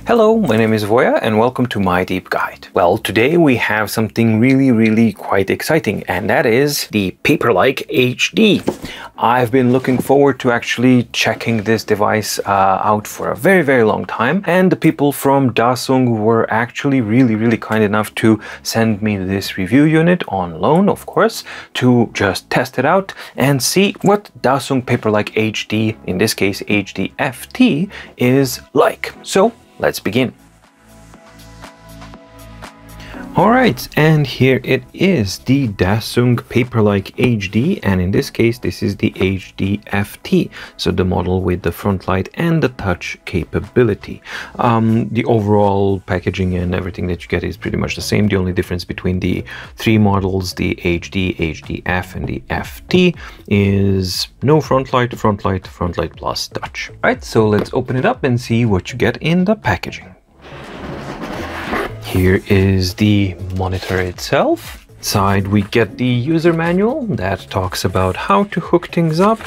Hello, my name is Voya and welcome to My Deep Guide. Well, today we have something really quite exciting, and that is the Paperlike HD. I've been looking forward to actually checking this device out for a very long time, and the people from Dasung were actually really kind enough to send me this review unit on loan, of course, to just test it out and see what Dasung Paperlike HD, in this case HDFT, is like. So let's begin. Alright, and here it is, the Dasung Paperlike HD, and in this case this is the HDFT, so the model with the Frontlight and the touch capability. The overall packaging and everything that you get is pretty much the same. The only difference between the three models, the HD, HDF and the FT, is no Frontlight, Frontlight plus touch. Alright, so let's open it up and see what you get in the packaging. Here is the monitor itself. Inside we get the user manual that talks about how to hook things up,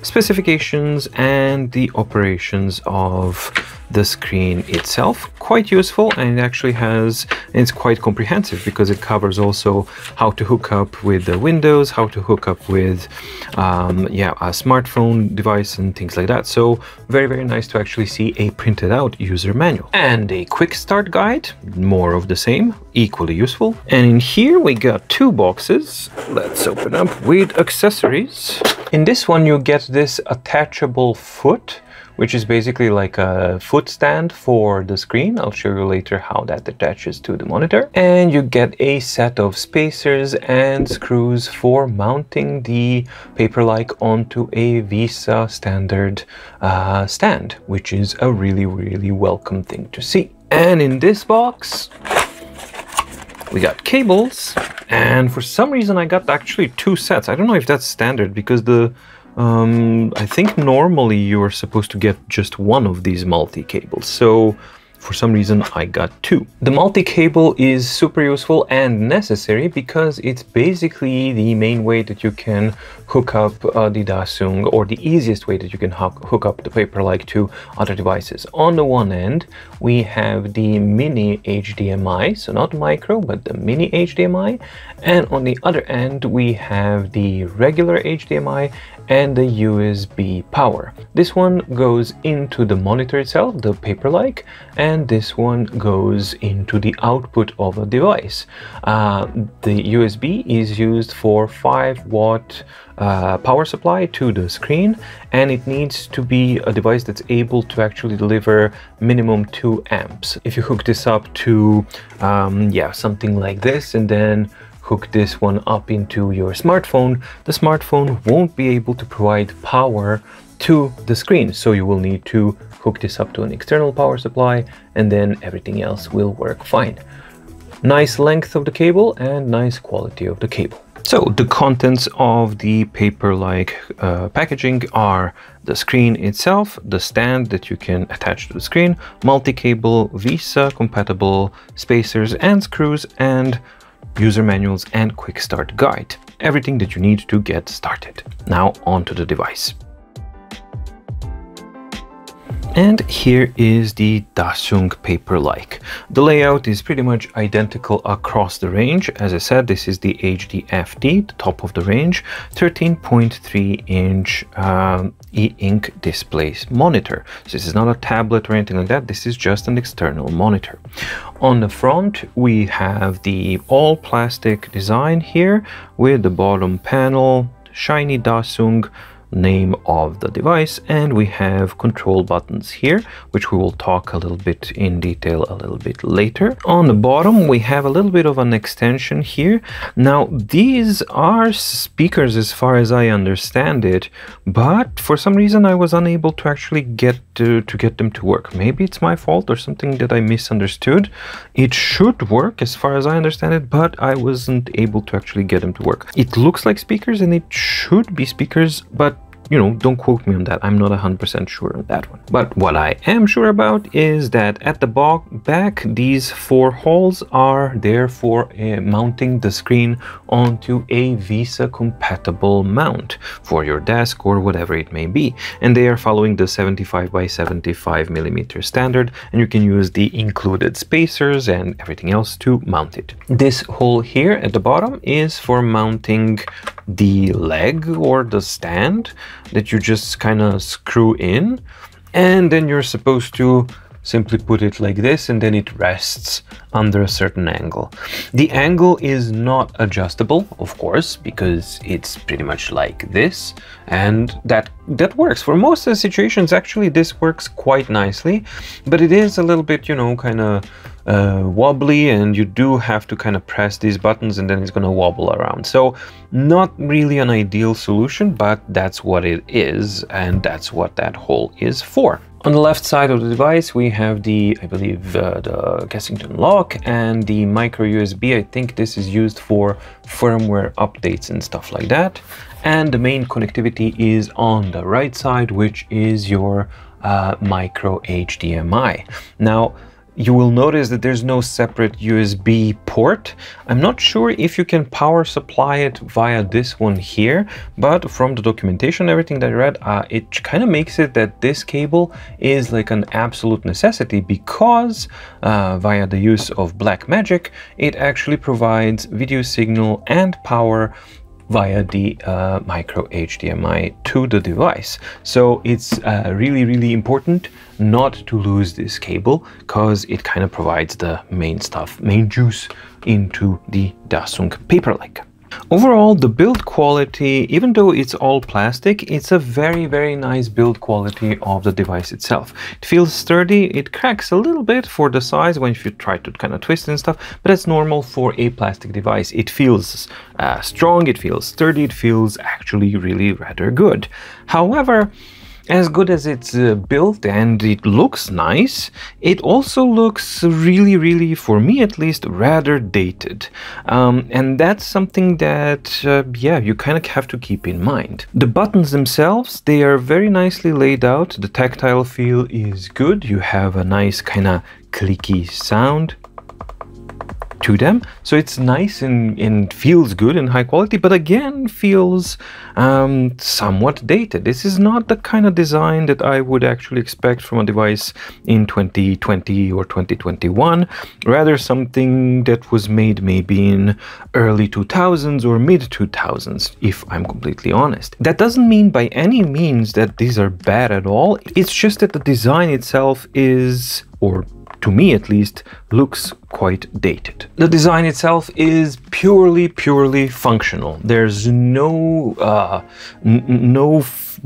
specifications and the operations of the screen itself. Quite useful, and it actually it's quite comprehensive because it covers also how to hook up with the Windows, how to hook up with a smartphone device and things like that. So very nice to actually see a printed out user manual. And a quick start guide, more of the same, equally useful. And in here we got two boxes. Let's open up with accessories. In this one you get this attachable foot, which is basically like a foot stand for the screen. I'll show you later how that attaches to the monitor. And you get a set of spacers and screws for mounting the Paperlike onto a VESA standard stand, which is a really welcome thing to see. And in this box, we got cables, and for some reason I got actually two sets. I don't know if that's standard because I think normally you are supposed to get just one of these multi-cables. So for some reason I got two. The multi-cable is super useful and necessary because it's basically the main way that you can hook up the Dasung, or the easiest way that you can hook up the Paperlike to other devices. On the one end we have the mini HDMI, so not micro but the mini HDMI, and on the other end we have the regular HDMI and the USB power. This one goes into the monitor itself, the Paperlike, and this one goes into the output of a device. The USB is used for 5-watt power supply to the screen, and it needs to be a device that's able to actually deliver minimum 2 amps. If you hook this up to something like this and then hook this one up into your smartphone, the smartphone won't be able to provide power to the screen, so you will need to hook this up to an external power supply and then everything else will work fine. Nice length of the cable and nice quality of the cable. So the contents of the Paperlike packaging are the screen itself, the stand that you can attach to the screen, multi-cable, VESA compatible spacers and screws, and user manuals and quick start guide. Everything that you need to get started. Now onto the device. And here is the Dasung Paperlike. The layout is pretty much identical across the range. As I said, this is the HDFT, the top of the range, 13.3-inch e-ink display monitor. So this is not a tablet or anything like that. This is just an external monitor. On the front, we have the all plastic design here with the bottom panel, shiny Dasung name of the device, and we have control buttons here, which we will talk a little bit in detail a little bit later. On the bottom we have a little bit of an extension here. Now these are speakers as far as I understand it, but for some reason I was unable to actually get them to work. Maybe it's my fault or something that I misunderstood. It should work as far as I understand it, but I wasn't able to actually get them to work. It looks like speakers and it should be speakers, but you know, don't quote me on that. I'm not 100% sure on that one. But what I am sure about is that at the back, these 4 holes are there for mounting the screen onto a VESA compatible mount for your desk or whatever it may be. And they are following the 75 by 75 millimeter standard, and you can use the included spacers and everything else to mount it. This hole here at the bottom is for mounting the leg or the stand that you just kind of screw in, and then you're supposed to simply put it like this, and then it rests under a certain angle. The angle is not adjustable, of course, because it's pretty much like this, and that works for most of the situations. Actually, this works quite nicely, but it is a little bit, you know, kind of wobbly, and you do have to kind of press these buttons and then it's going to wobble around. So not really an ideal solution, but that's what it is, and that's what that hole is for. On the left side of the device, we have the, I believe, the Kensington lock and the micro USB. I think this is used for firmware updates and stuff like that. And the main connectivity is on the right side, which is your micro HDMI. Now, you will notice that there's no separate USB port. I'm not sure if you can power supply it via this one here, but from the documentation, everything that I read, it kind of makes it that this cable is like an absolute necessity, because via the use of Blackmagic, it actually provides video signal and power via the micro HDMI to the device. So it's really, really important not to lose this cable, because it kind of provides the main juice into the Dasung Paperlike. Overall, the build quality, even though it's all plastic, it's a very, very nice build quality of the device itself. It feels sturdy. It cracks a little bit for the size when you try to kind of twist and stuff, but that's normal for a plastic device. It feels strong, it feels sturdy, it feels actually really rather good. However, as good as it's built and it looks nice, it also looks really, really, for me at least, rather dated. And that's something that, yeah, you kind of have to keep in mind. The buttons themselves, they are very nicely laid out. The tactile feel is good. You have a nice kind of clicky sound to them, so it's nice and feels good and high quality, but again feels somewhat dated. This is not the kind of design that I would actually expect from a device in 2020 or 2021, rather something that was made maybe in early 2000s or mid 2000s, if I'm completely honest. That doesn't mean by any means that these are bad at all. It's just that the design itself is, or to me at least, looks quite dated. The design itself is purely functional. There's no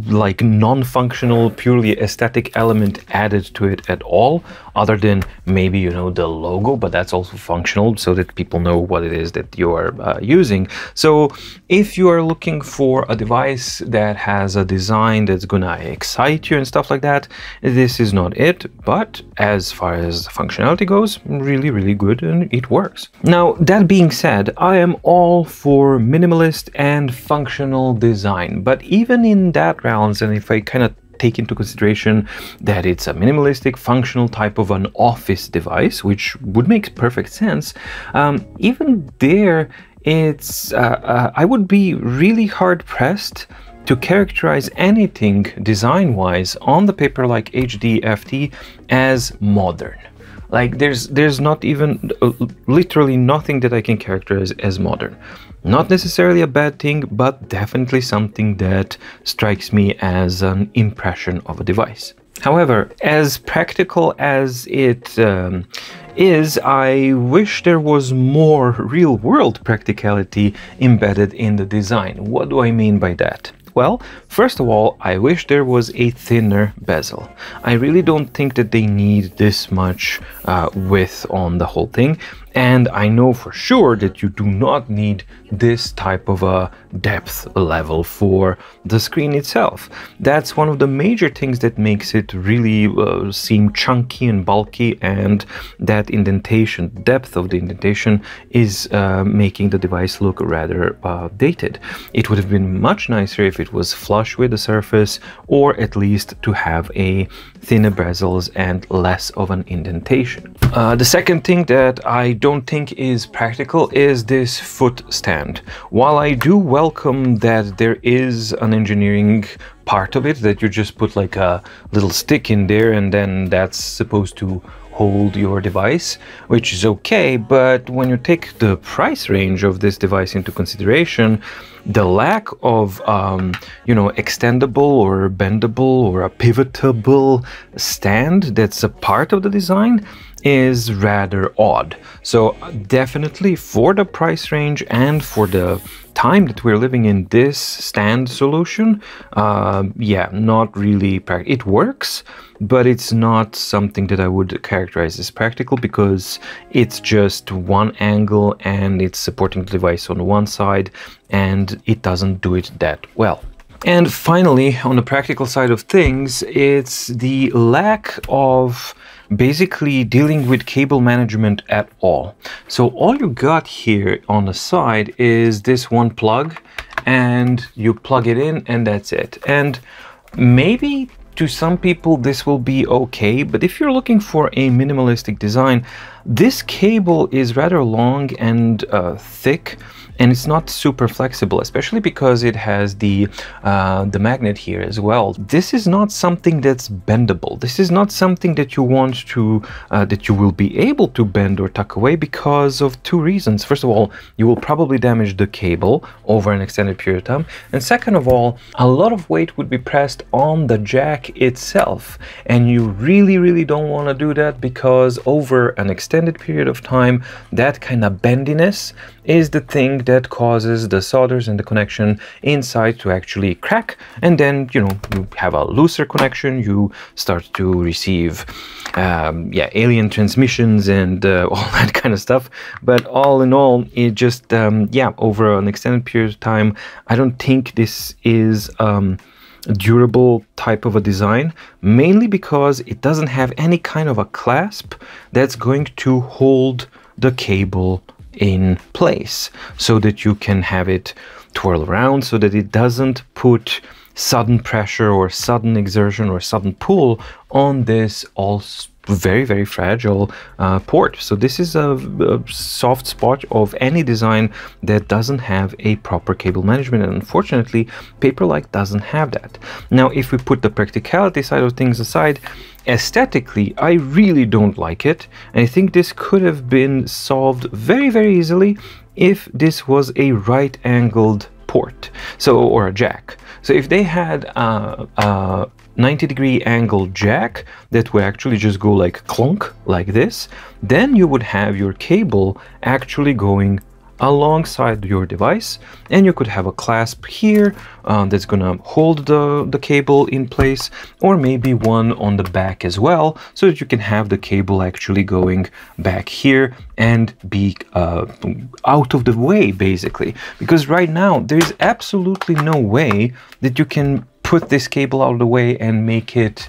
like non-functional, purely aesthetic element added to it at all, other than maybe, you know, the logo, but that's also functional so that people know what it is that you are using. So if you are looking for a device that has a design that's gonna excite you and stuff like that, this is not it. But as far as functionality goes, really, really good, and it works. Now, that being said, I am all for minimalist and functional design, but even in that realms, and if I kind of take into consideration that it's a minimalistic functional type of an office device, which would make perfect sense, even there, it's I would be really hard pressed to characterize anything design-wise on the Paperlike HD FT as modern. Like there's not even literally nothing that I can characterize as modern. Not necessarily a bad thing, but definitely something that strikes me as an impression of a device. However, as practical as it is, I wish there was more real-world practicality embedded in the design. What do I mean by that? Well, first of all, I wish there was a thinner bezel. I really don't think that they need this much width on the whole thing. And I know for sure that you do not need this type of a depth level for the screen itself. That's one of the major things that makes it really seem chunky and bulky, and that indentation, depth of the indentation, is making the device look rather dated. It would have been much nicer if it was flush with the surface, or at least to have a thinner bezels and less of an indentation. The second thing that I don't think is practical is this foot stand. While I do welcome that there is an engineering part of it, that you just put like a little stick in there and then that's supposed to hold your device, which is okay, but when you take the price range of this device into consideration, the lack of extendable or bendable or a pivotable stand that's a part of the design is rather odd. So definitely for the price range and for the time that we're living in, this stand solution, yeah, not really practical. It works, but it's not something that I would characterize as practical, because it's just one angle and it's supporting the device on one side and it doesn't do it that well. And finally, on the practical side of things, it's the lack of basically dealing with cable management at all. So all you got here on the side is this one plug, and you plug it in and that's it. And maybe to some people this will be okay, but if you're looking for a minimalistic design, this cable is rather long and thick, and it's not super flexible, especially because it has the magnet here as well. This is not something that's bendable. This is not something that you want to, that you will be able to bend or tuck away, because of two reasons. First of all, you will probably damage the cable over an extended period of time. And second of all, a lot of weight would be pressed on the jack itself. And you really, really don't want to do that, because over an extended period of time, that kind of bendiness is the thing that causes the solders and the connection inside to actually crack, and then you have a looser connection, you start to receive alien transmissions and all that kind of stuff. But all in all, it just over an extended period of time, I don't think this is a durable type of a design, mainly because it doesn't have any kind of a clasp that's going to hold the cable in place, so that you can have it twirl around, so that it doesn't put sudden pressure or sudden exertion or sudden pull on this very, very fragile port. So this is a soft spot of any design that doesn't have a proper cable management, and unfortunately Paperlike doesn't have that. Now, if we put the practicality side of things aside, aesthetically I really don't like it, and I think this could have been solved very, very easily if this was a right angled port, or a jack. So if they had a 90-degree angle jack that would actually just go like clunk like this, then you would have your cable actually going alongside your device, and you could have a clasp here that's gonna hold the cable in place, or maybe one on the back as well, so that you can have the cable actually going back here and be out of the way, basically. Because right now there is absolutely no way that you can put this cable out of the way and make it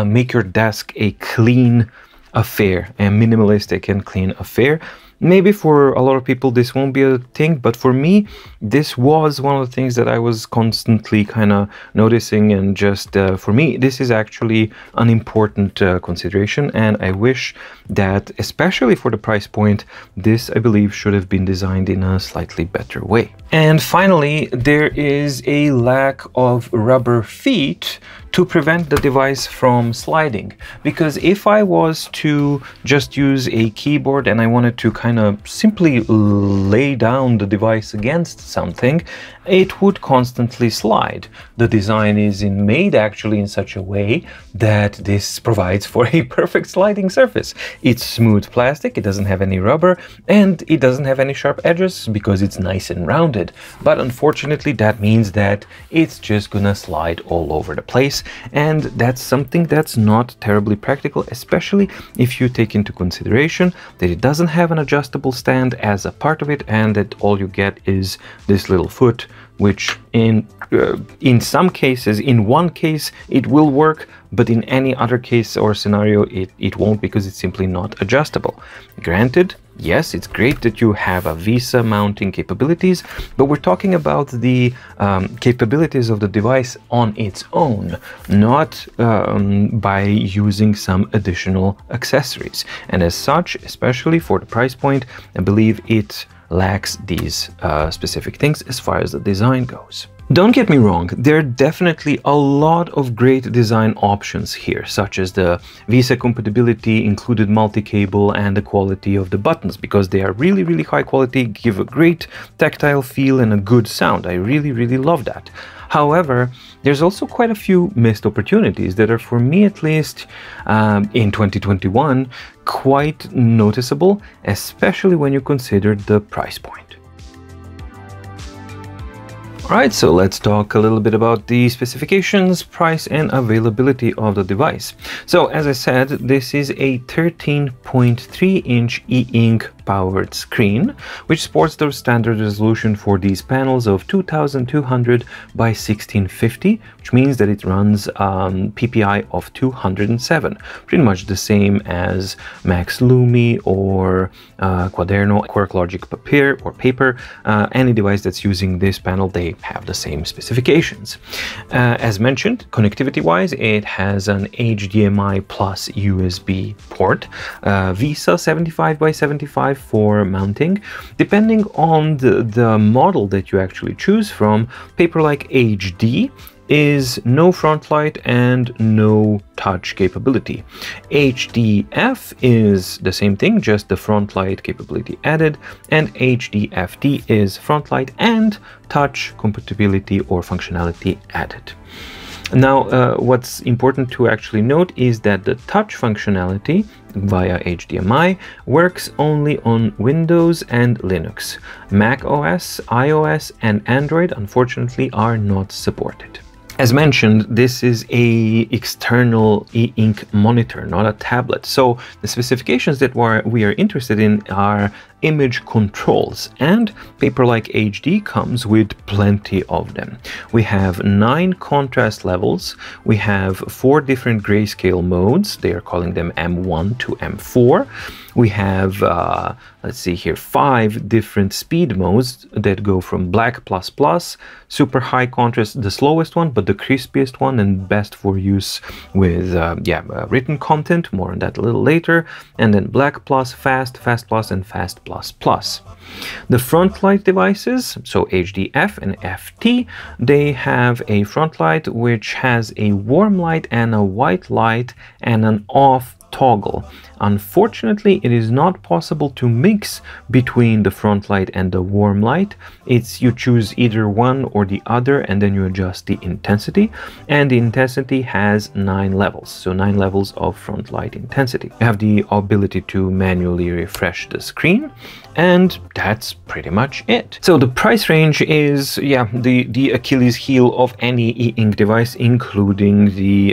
make your desk a clean affair, a minimalistic and clean affair. Maybe for a lot of people this won't be a thing, but for me this was one of the things that I was constantly kind of noticing, and just for me this is actually an important consideration, and I wish that, especially for the price point, this I believe should have been designed in a slightly better way. And finally, there is a lack of rubber feet to prevent the device from sliding. Because if I was to just use a keyboard and I wanted to kind of simply lay down the device against something, it would constantly slide. The design is made actually in such a way that this provides for a perfect sliding surface. It's smooth plastic, it doesn't have any rubber, and it doesn't have any sharp edges because it's nice and rounded. But unfortunately, that means that it's just gonna slide all over the place, and that's something that's not terribly practical, especially if you take into consideration that it doesn't have an adjustable stand as a part of it, and that all you get is this little foot, which in some cases, in one case it will work, but in any other case or scenario it won't, because it's simply not adjustable. Granted, yes, it's great that you have a VESA mounting capabilities, but we're talking about the capabilities of the device on its own, not by using some additional accessories. And as such, especially for the price point, I believe it lacks these specific things as far as the design goes. Don't get me wrong, there are definitely a lot of great design options here, such as the VESA compatibility, included multi-cable, and the quality of the buttons, because they are really high quality, give a great tactile feel and a good sound. I really love that. However, there's also quite a few missed opportunities that are, for me at least, in 2021, quite noticeable, especially when you consider the price point. Alright, so let's talk a little bit about the specifications, price, and availability of the device. So, as I said, this is a 13.3-inch e-ink powered screen, which sports the standard resolution for these panels of 2200 by 1650, which means that it runs PPI of 207, pretty much the same as Max Lumi or Quaderno, QuarkLogic paper. Any device that's using this panel, they have the same specifications. As mentioned, connectivity-wise, it has an HDMI plus USB port, VESA 75 by 75 for mounting. Depending on the model that you actually choose from, Paperlike HD is no Frontlight and no touch capability. HDF is the same thing, just the Frontlight capability added, and HDFT is Frontlight and touch compatibility or functionality added. Now, what's important to actually note is that the touch functionality via HDMI works only on Windows and Linux. Mac OS, iOS, and Android, unfortunately, are not supported. As mentioned, this is an external e-ink monitor, not a tablet. So the specifications that we are interested in are image controls, and Paperlike HD comes with plenty of them. We have 9 contrast levels, we have 4 different grayscale modes, they are calling them M1 to M4. We have, let's see here, 5 different speed modes that go from black plus plus, super high contrast, the slowest one, but the crispiest one and best for use with written content, more on that a little later, and then black plus, fast, fast plus, and fast plus plus. The Frontlight devices, so HDF and FT, they have a Frontlight which has a warm light and a white light and an off toggle. Unfortunately, it is not possible to mix between the Frontlight and the warm light. You choose either one or the other, and then you adjust the intensity, and the intensity has 9 levels, so 9 levels of Frontlight intensity. You have the ability to manually refresh the screen, and that's pretty much it. So the price range is, the Achilles heel of any e-ink device, including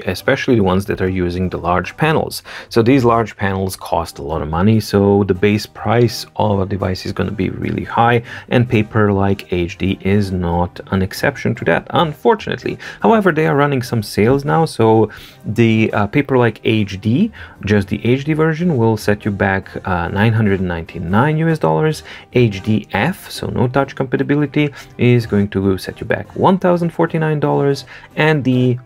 especially the ones that are using the large panels. So these large panels cost a lot of money, so the base price of a device is going to be really high, and Paperlike HD is not an exception to that, unfortunately. However, they are running some sales now, so the Paperlike HD, just the HD version, will set you back $999 US. HDF, so no touch compatibility, is going to set you back $1,049, and the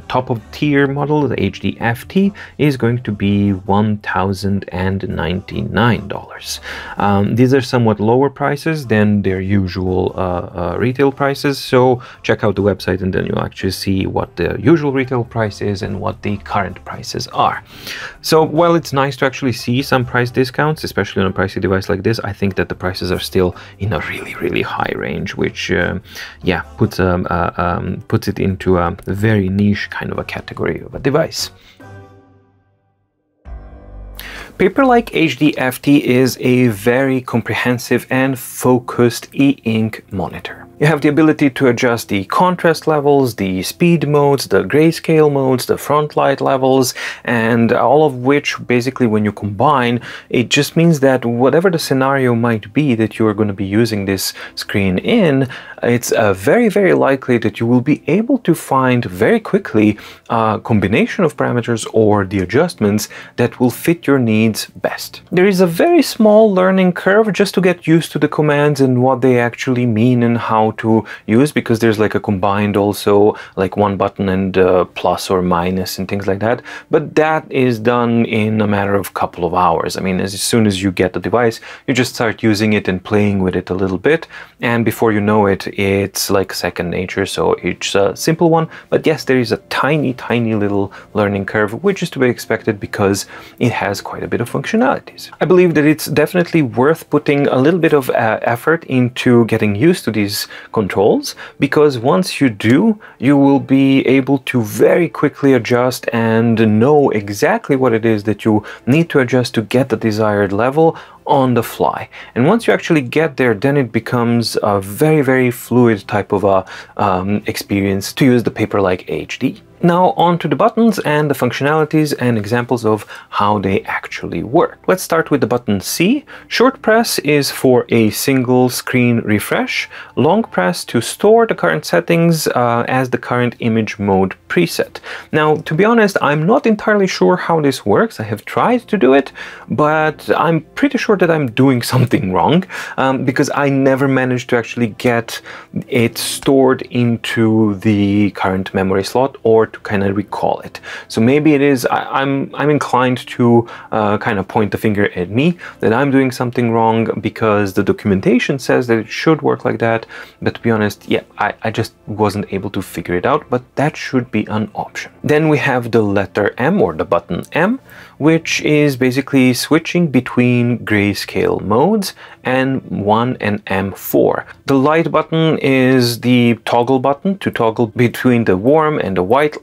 top of tier model, the HDFT, is going going to be $1,099. These are somewhat lower prices than their usual retail prices, so check out the website and then you'll actually see what the usual retail price is and what the current prices are. So while it's nice to actually see some price discounts, especially on a pricey device like this, I think that the prices are still in a really high range, which yeah, puts it into a very niche kind of a category of a device. Paperlike HD-FT is a very comprehensive and focused e-ink monitor. You have the ability to adjust the contrast levels, the speed modes, the grayscale modes, the Frontlight levels, and all of which basically when you combine, it just means that whatever the scenario might be that you are going to be using this screen in, it's very likely that you will be able to find very quickly a combination of parameters or the adjustments that will fit your needs best. There is a very small learning curve just to get used to the commands and what they actually mean and how to use, because there's like a combined also like one button and plus or minus and things like that, but that is done in a matter of a couple of hours. I mean, as soon as you get the device, you just start using it and playing with it a little bit, and before you know it, it's like second nature. So it's a simple one, but yes, there is a tiny little learning curve, which is to be expected because it has quite a bit of functionalities. I believe that it's definitely worth putting a little bit of effort into getting used to these controls, because once you do, you will be able to very quickly adjust and know exactly what it is that you need to adjust to get the desired level on the fly. And once you actually get there, then it becomes a very fluid type of a experience to use the Paperlike HD. Now on to the buttons and the functionalities and examples of how they actually work. Let's start with the button C. Short press is for a single screen refresh. Long press to store the current settings as the current image mode preset. Now, to be honest, I'm not entirely sure how this works. I have tried to do it, but I'm pretty sure that I'm doing something wrong because I never managed to actually get it stored into the current memory slot or to kind of recall it. So maybe it is, I'm inclined to kind of point the finger at me that I'm doing something wrong because the documentation says that it should work like that. But to be honest, yeah, I just wasn't able to figure it out, but that should be an option. Then we have the letter M, or the button M, which is basically switching between grayscale modes and M1 and M4. The light button is the toggle button to toggle between the warm and the white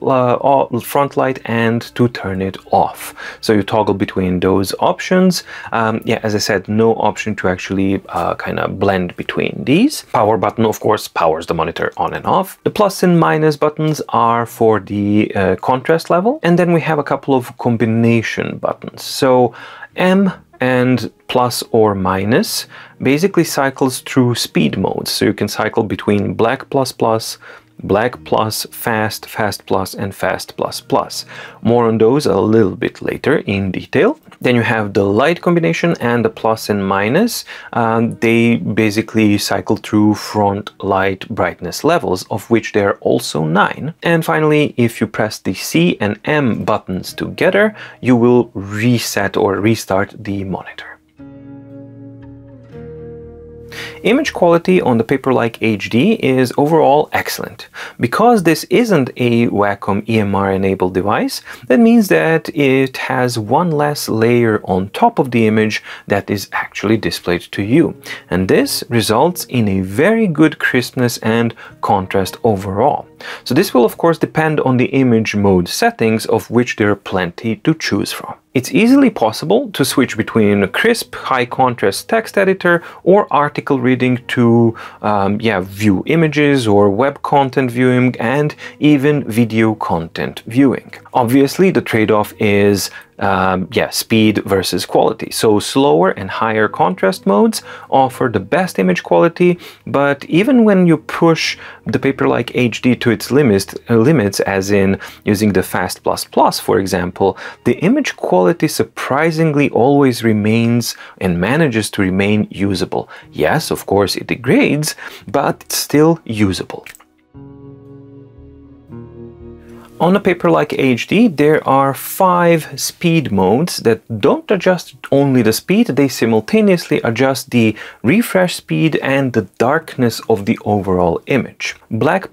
front light and to turn it off. So you toggle between those options. Yeah, as I said, no option to actually kind of blend between these. Power button, of course, powers the monitor on and off. The plus and minus buttons are for the contrast level. And then we have a couple of combination buttons. So M and plus or minus basically cycles through speed modes. So you can cycle between black plus plus, black plus, fast, fast plus, and fast plus plus. More on those a little bit later in detail. Then you have the light combination and the plus and minus. They basically cycle through front light brightness levels, of which there are also 9. And finally, if you press the C and M buttons together, you will reset or restart the monitor. Image quality on the Paperlike HD is overall excellent. Because this isn't a Wacom EMR enabled device, that means that it has one less layer on top of the image that is actually displayed to you. And this results in a very good crispness and contrast overall. So this will of course depend on the image mode settings, of which there are plenty to choose from. It's easily possible to switch between a crisp, high contrast text editor or article reading to view images or web content viewing and even video content viewing. Obviously, the trade-off is speed versus quality. So slower and higher contrast modes offer the best image quality, but even when you push the Paperlike HD to its limits, as in using the Fast++, for example, the image quality surprisingly always remains and manages to remain usable. Yes, of course it degrades, but it's still usable. On the Paperlike HD, there are 5 speed modes that don't adjust only the speed, they simultaneously adjust the refresh speed and the darkness of the overall image. Black++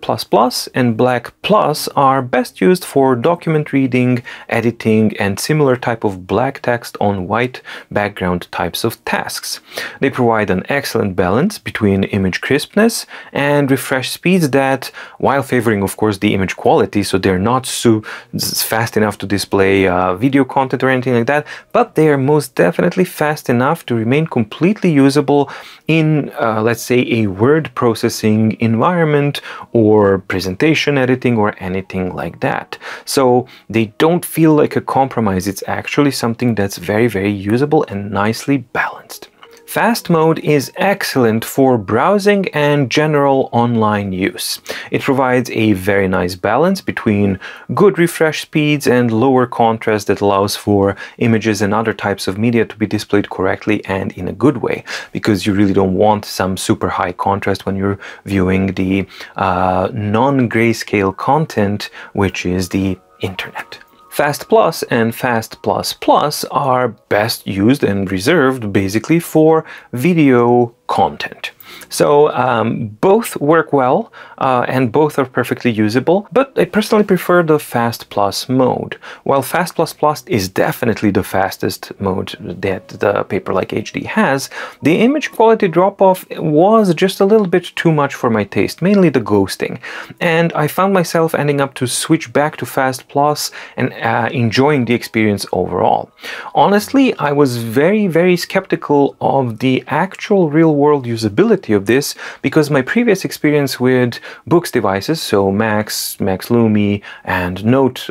and Black Plus are best used for document reading, editing, and similar type of black text on white background types of tasks. They provide an excellent balance between image crispness and refresh speeds that, while favoring of course the image quality, so they're not so fast enough to display video content or anything like that, but they are most definitely fast enough to remain completely usable in let's say a word processing environment or presentation editing or anything like that. So they don't feel like a compromise, it's actually something that's very usable and nicely balanced. Fast mode is excellent for browsing and general online use. It provides a very nice balance between good refresh speeds and lower contrast that allows for images and other types of media to be displayed correctly and in a good way, because you really don't want some super high contrast when you're viewing the non-grayscale content, which is the internet. Fast Plus and Fast Plus Plus are best used and reserved basically for video content. So both work well and both are perfectly usable, but I personally prefer the Fast Plus mode. While Fast Plus Plus is definitely the fastest mode that the Paperlike HD has, the image quality drop-off was just a little bit too much for my taste, mainly the ghosting. And I found myself ending up to switch back to Fast Plus and enjoying the experience overall. Honestly, I was very skeptical of the actual real-world usability of this, because my previous experience with books devices, so Macs, Lumi, and Note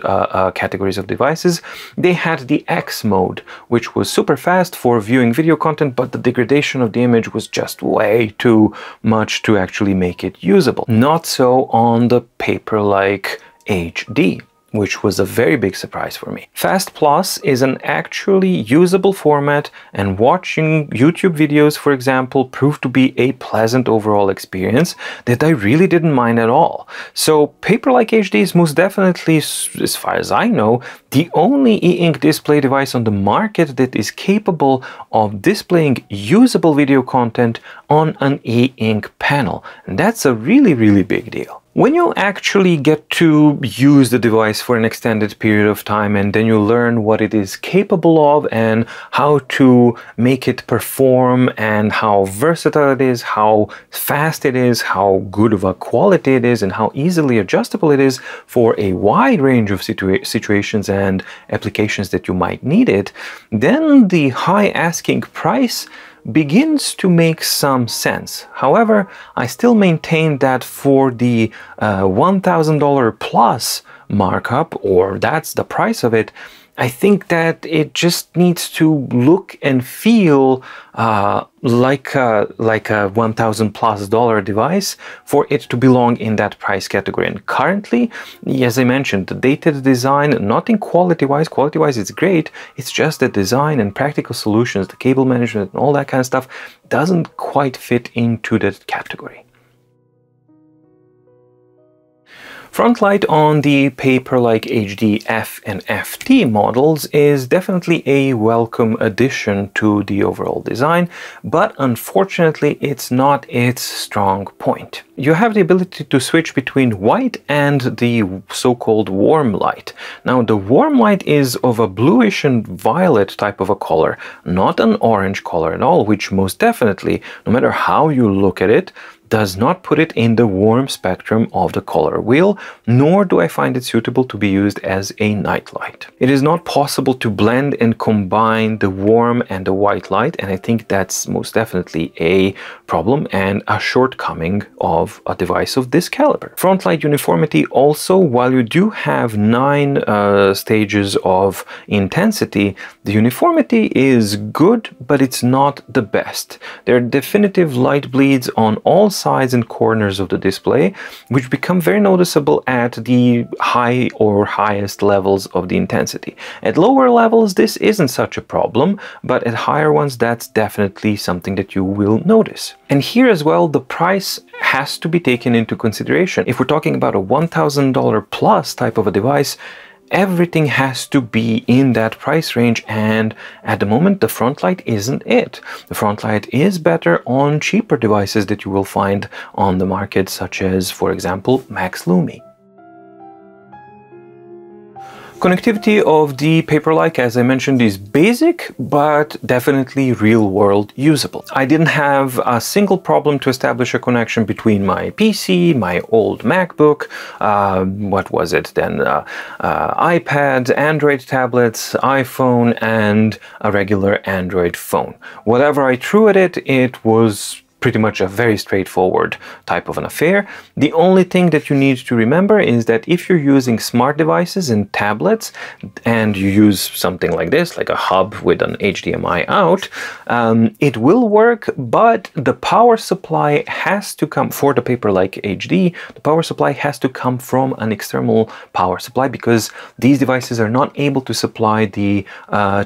categories of devices, they had the X mode, which was super fast for viewing video content, but the degradation of the image was just way too much to actually make it usable. Not so on the Paperlike HD, which was a very big surprise for me. Fast Plus is an actually usable format, and watching YouTube videos, for example, proved to be a pleasant overall experience that I really didn't mind at all. So Paperlike HD is most definitely, as far as I know, the only e-ink display device on the market that is capable of displaying usable video content on an e-ink panel. And that's a really big deal. When you actually get to use the device for an extended period of time and then you learn what it is capable of and how to make it perform and how versatile it is, how fast it is, how good of a quality it is, and how easily adjustable it is for a wide range of situations and applications that you might need it, then the high asking price begins to make some sense. However, I still maintain that for the $1,000 plus markup, or that's the price of it, I think that it just needs to look and feel like a $1,000+ device for it to belong in that price category. And currently, as I mentioned, the dated design, nothing quality-wise. Quality-wise, it's great. It's just the design and practical solutions, the cable management, and all that kind of stuff doesn't quite fit into that category. Frontlight on the Paperlike HD F and FT models is definitely a welcome addition to the overall design, but unfortunately it's not its strong point. You have the ability to switch between white and the so-called warm light. Now the warm light is of a bluish and violet type of a color, not an orange color at all, which most definitely, no matter how you look at it, does not put it in the warm spectrum of the color wheel, nor do I find it suitable to be used as a night light. It is not possible to blend and combine the warm and the white light, and I think that's most definitely a problem and a shortcoming of a device of this caliber. Frontlight uniformity also, while you do have 9 stages of intensity, the uniformity is good, but it's not the best. There are definitive light bleeds on all sides and corners of the display, which become very noticeable at the high or highest levels of the intensity. At lower levels, this isn't such a problem, but at higher ones, that's definitely something that you will notice. And here as well, the price has to be taken into consideration. If we're talking about a $1,000 plus type of a device, everything has to be in that price range, and at the moment the Frontlight isn't it. The Frontlight is better on cheaper devices that you will find on the market, such as, for example, Max Lumi. Connectivity of the Paperlike, as I mentioned, is basic, but definitely real-world usable. I didn't have a single problem to establish a connection between my PC, my old MacBook, what was it then, iPad, Android tablets, iPhone, and a regular Android phone. Whatever I threw at it, it was pretty much a very straightforward type of an affair. The only thing that you need to remember is that if you're using smart devices and tablets and you use something like this, like a hub with an HDMI out, it will work, but the power supply has to come for the Paperlike HD. The power supply has to come from an external power supply because these devices are not able to supply the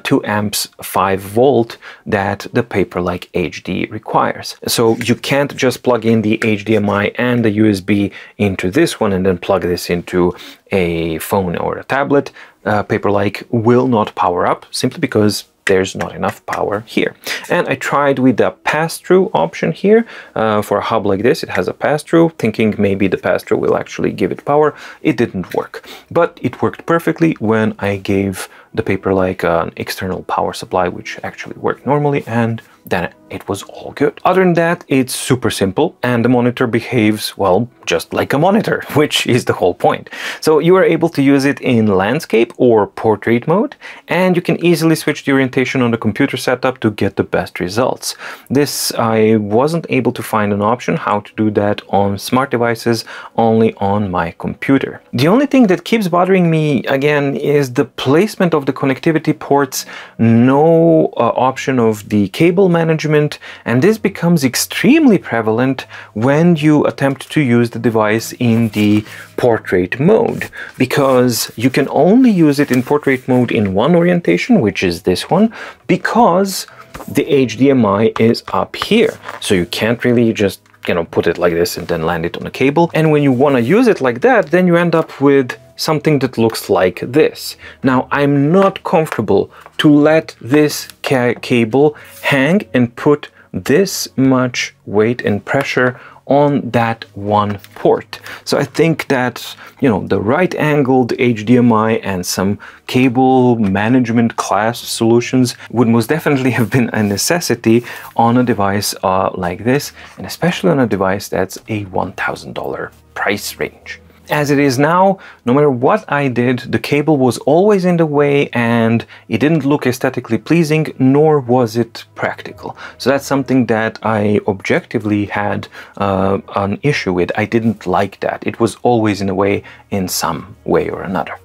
2 amps 5 volt that the Paperlike HD requires. So you can't just plug in the HDMI and the USB into this one and then plug this into a phone or a tablet. Paperlike will not power up simply because there's not enough power here. And I tried with the pass-through option here. For a hub like this, it has a pass-through, thinking maybe the pass-through will actually give it power. It didn't work, but it worked perfectly when I gave the Paperlike an external power supply, which actually worked normally, and then it was all good. Other than that, it's super simple, and the monitor behaves, well, just like a monitor, which is the whole point. So you are able to use it in landscape or portrait mode, and you can easily switch the orientation on the computer setup to get the best results. This, I wasn't able to find an option how to do that on smart devices, only on my computer. The only thing that keeps bothering me, again, is the placement of the connectivity ports. No option of the cable management, and this becomes extremely prevalent when you attempt to use the device in the portrait mode, because you can only use it in portrait mode in one orientation, which is this one, because the HDMI is up here. So you can't really just, you know, put it like this and then land it on a cable. And when you want to use it like that, then you end up with something that looks like this. Now, I'm not comfortable to let this cable hang and put this much weight and pressure on that one port. So I think that, you know, the right angled HDMI and some cable management class solutions would most definitely have been a necessity on a device like this, and especially on a device that's a $1,000 price range. As it is now, no matter what I did, the cable was always in the way and it didn't look aesthetically pleasing, nor was it practical. So that's something that I objectively had an issue with. I didn't like that. It was always in the way in some way or another.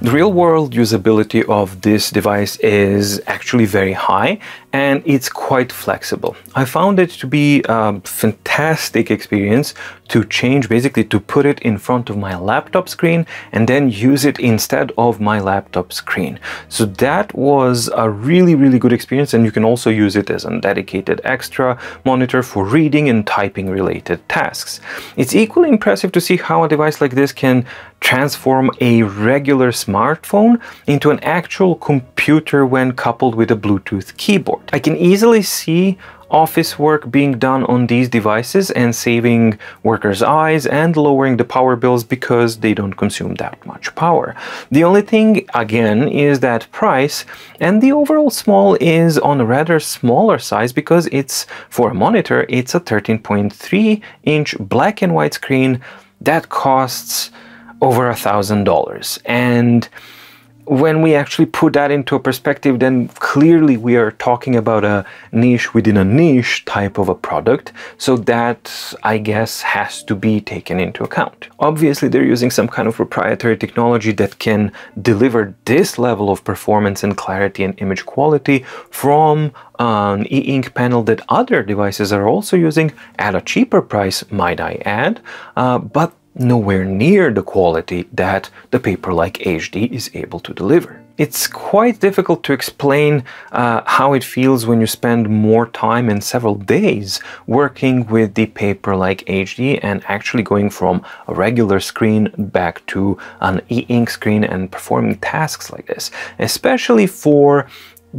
The real-world usability of this device is actually very high, and it's quite flexible. I found it to be a fantastic experience to change, basically to put it in front of my laptop screen and then use it instead of my laptop screen. So that was a really, really good experience, and you can also use it as a dedicated extra monitor for reading and typing related tasks. It's equally impressive to see how a device like this can transform a regular smartphone into an actual computer when coupled with a Bluetooth keyboard. I can easily see office work being done on these devices and saving workers' eyes and lowering the power bills because they don't consume that much power. The only thing, again, is that price, and the overall small is on a rather smaller size because it's, for a monitor, it's a 13.3-inch black and white screen that costs over $1,000. And when we actually put that into a perspective, then clearly we are talking about a niche within a niche type of a product. So that, I guess, has to be taken into account. Obviously, they're using some kind of proprietary technology that can deliver this level of performance and clarity and image quality from an e-ink panel that other devices are also using at a cheaper price, might I add, but nowhere near the quality that the Paperlike HD is able to deliver. It's quite difficult to explain how it feels when you spend more time and several days working with the Paperlike HD and actually going from a regular screen back to an e-ink screen and performing tasks like this, especially for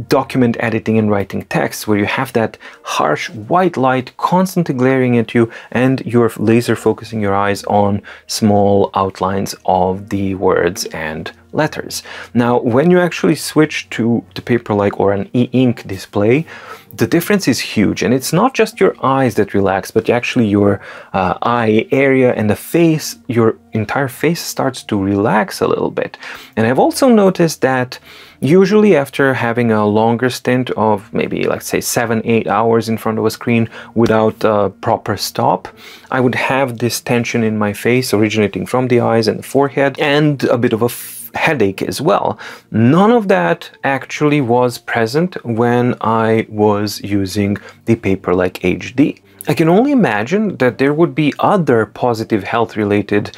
document editing and writing text, where you have that harsh white light constantly glaring at you and you're laser focusing your eyes on small outlines of the words and letters. Now, when you actually switch to the Paperlike or an e-ink display, the difference is huge, and it's not just your eyes that relax, but actually your eye area and the face, your entire face starts to relax a little bit. And I've also noticed that usually after having a longer stint of maybe, let's say, 7-8 hours in front of a screen without a proper stop, I would have this tension in my face originating from the eyes and the forehead and a bit of a headache as well. None of that actually was present when I was using the Paperlike HD. I can only imagine that there would be other positive health-related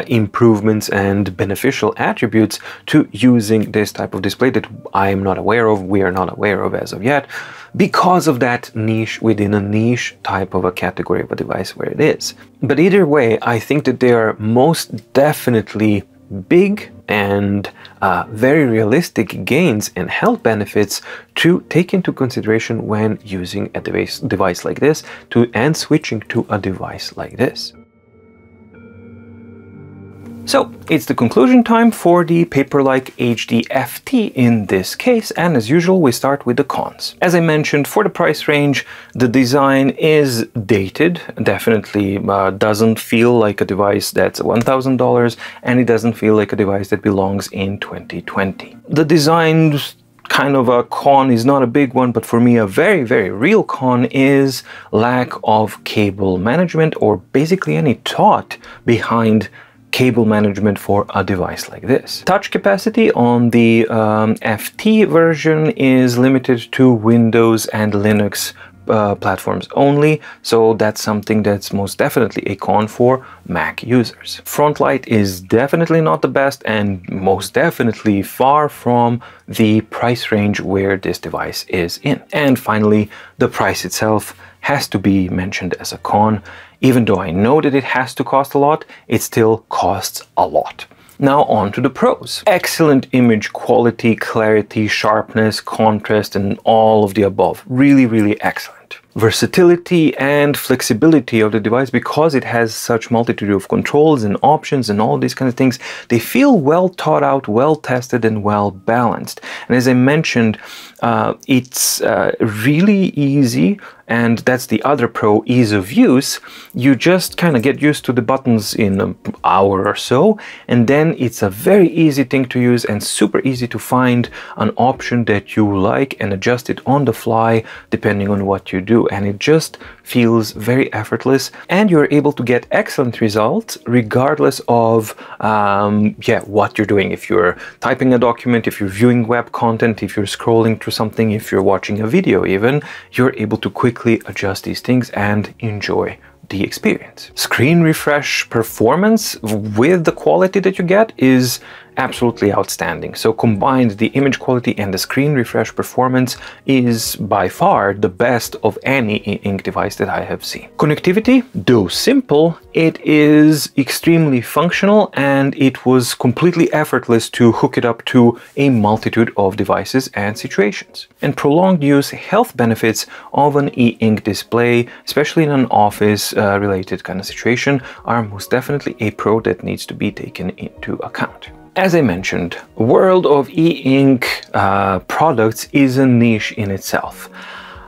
improvements and beneficial attributes to using this type of display that I am not aware of, we are not aware of as of yet, because of that niche within a niche type of a category of a device where it is. But either way, I think that they are most definitely big and very realistic gains and health benefits to take into consideration when using a device like this and switching to a device like this. So it's the conclusion time for the Paperlike HD FT in this case, and as usual we start with the cons. As I mentioned, for the price range, the design is dated, definitely doesn't feel like a device that's $1,000, and it doesn't feel like a device that belongs in 2020. The design kind of a con is not a big one, but for me a very, very real con is lack of cable management, or basically any thought behind cable management for a device like this. Touch capacity on the FT version is limited to Windows and Linux platforms only, so that's something that's most definitely a con for Mac users. Frontlight is definitely not the best and most definitely far from the price range where this device is in. And finally, the price itself has to be mentioned as a con. Even though I know that it has to cost a lot, it still costs a lot. Now on to the pros. Excellent image quality, clarity, sharpness, contrast, and all of the above. Really, really excellent. Versatility and flexibility of the device, because it has such multitude of controls and options and all these kind of things, they feel well thought out, well tested, and well balanced. And as I mentioned, it's really easy, and that's the other pro, ease of use. You just kind of get used to the buttons in an hour or so, and then it's a very easy thing to use and super easy to find an option that you like and adjust it on the fly depending on what you do. And it just feels very effortless, and you're able to get excellent results regardless of what you're doing. If you're typing a document, if you're viewing web content, if you're scrolling through something, if you're watching a video even, you're able to quickly adjust these things and enjoy the experience. Screen refresh performance with the quality that you get is absolutely outstanding. So combined, the image quality and the screen refresh performance is by far the best of any e-ink device that I have seen. Connectivity, though simple, it is extremely functional, and it was completely effortless to hook it up to a multitude of devices and situations. And prolonged use health benefits of an e-ink display, especially in an office related kind of situation, are most definitely a pro that needs to be taken into account. As I mentioned, world of e-ink products is a niche in itself.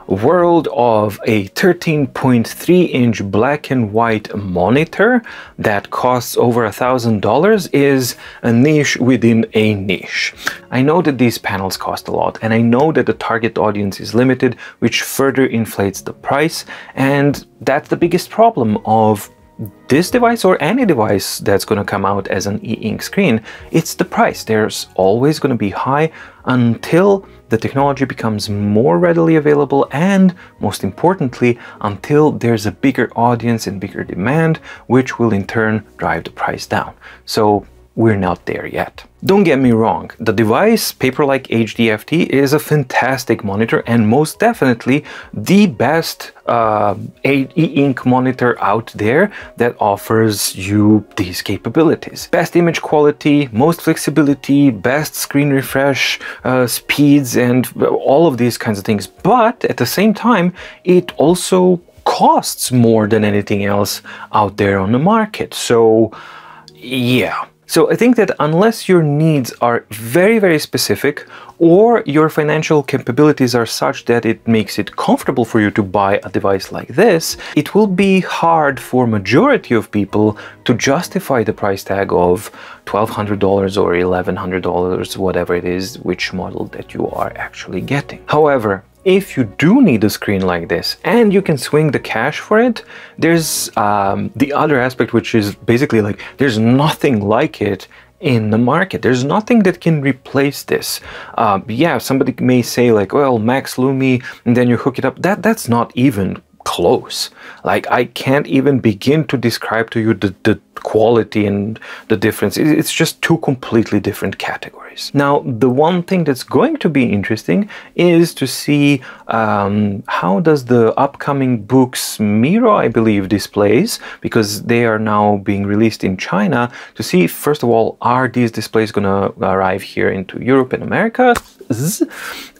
world of a 13.3-inch black and white monitor that costs over $1,000 is a niche within a niche. I know that these panels cost a lot, and I know that the target audience is limited, which further inflates the price, and that's the biggest problem of this device or any device that's going to come out as an e-ink screen. It's the price. There's always going to be high until the technology becomes more readily available, and most importantly, until there's a bigger audience and bigger demand, which will in turn drive the price down. So we're not there yet. Don't get me wrong, the device Paperlike HD-FT is a fantastic monitor and most definitely the best e-ink monitor out there that offers you these capabilities. Best image quality, most flexibility, best screen refresh speeds, and all of these kinds of things. But at the same time, it also costs more than anything else out there on the market. So yeah. So I think that unless your needs are very, very specific, or your financial capabilities are such that it makes it comfortable for you to buy a device like this, it will be hard for majority of people to justify the price tag of $1,200 or $1,100, whatever it is, which model that you are actually getting. However, if you do need a screen like this and you can swing the cash for it, there's the other aspect, which is basically like there's nothing like it in the market. There's nothing that can replace this. Yeah, somebody may say like, well, Max Lumi, and then you hook it up. That's not even close. Like, I can't even begin to describe to you the quality and the difference. It's just two completely different categories. Now, the one thing that's going to be interesting is to see how does the upcoming books Miro, I believe, displays, because they are now being released in China, to see, first of all, are these displays going to arrive here into Europe and America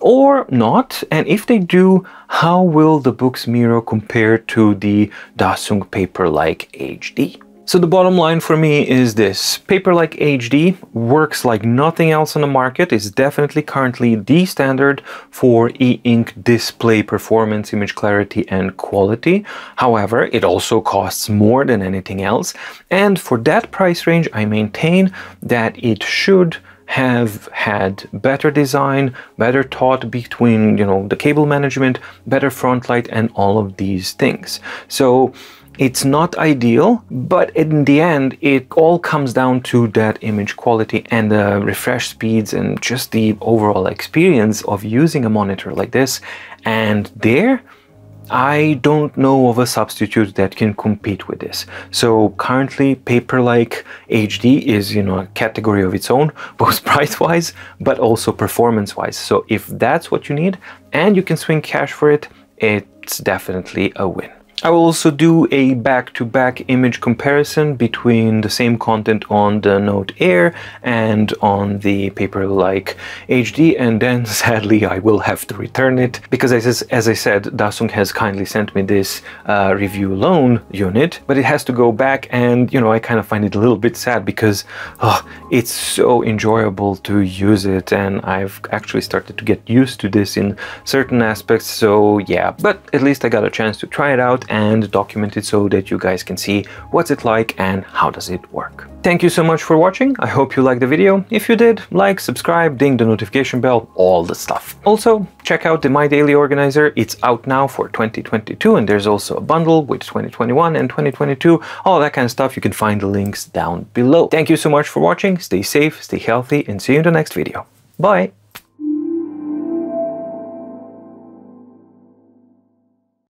or not? And if they do, how will the books Miro compare to the Dasung Paperlike HD? So the bottom line for me is this: Paperlike HD works like nothing else on the market. It's definitely currently the standard for e-ink display performance, image clarity, and quality. However, it also costs more than anything else. And for that price range, I maintain that it should have had better design, better thought between, the cable management, better Frontlight, and all of these things. So it's not ideal, but in the end, it all comes down to that image quality and the refresh speeds and just the overall experience of using a monitor like this. And there, I don't know of a substitute that can compete with this. So currently, Paperlike HD is, a category of its own, both price-wise, but also performance-wise. So if that's what you need and you can swing cash for it, it's definitely a win. I will also do a back-to-back image comparison between the same content on the Note Air and on the Paperlike HD, and then sadly I will have to return it because, as I said, Dasung has kindly sent me this review loan unit, but it has to go back, and I kind of find it a little bit sad because it's so enjoyable to use it, and I've actually started to get used to this in certain aspects. So yeah, but at least I got a chance to try it out and document it so that you guys can see what's it like and how does it work. Thank you so much for watching. I hope you liked the video. If you did, like, subscribe, ding the notification bell, all the stuff. Also, check out the My Daily Organizer. It's out now for 2022, and there's also a bundle with 2021 and 2022, all that kind of stuff. You can find the links down below. Thank you so much for watching. Stay safe, stay healthy, and see you in the next video. Bye!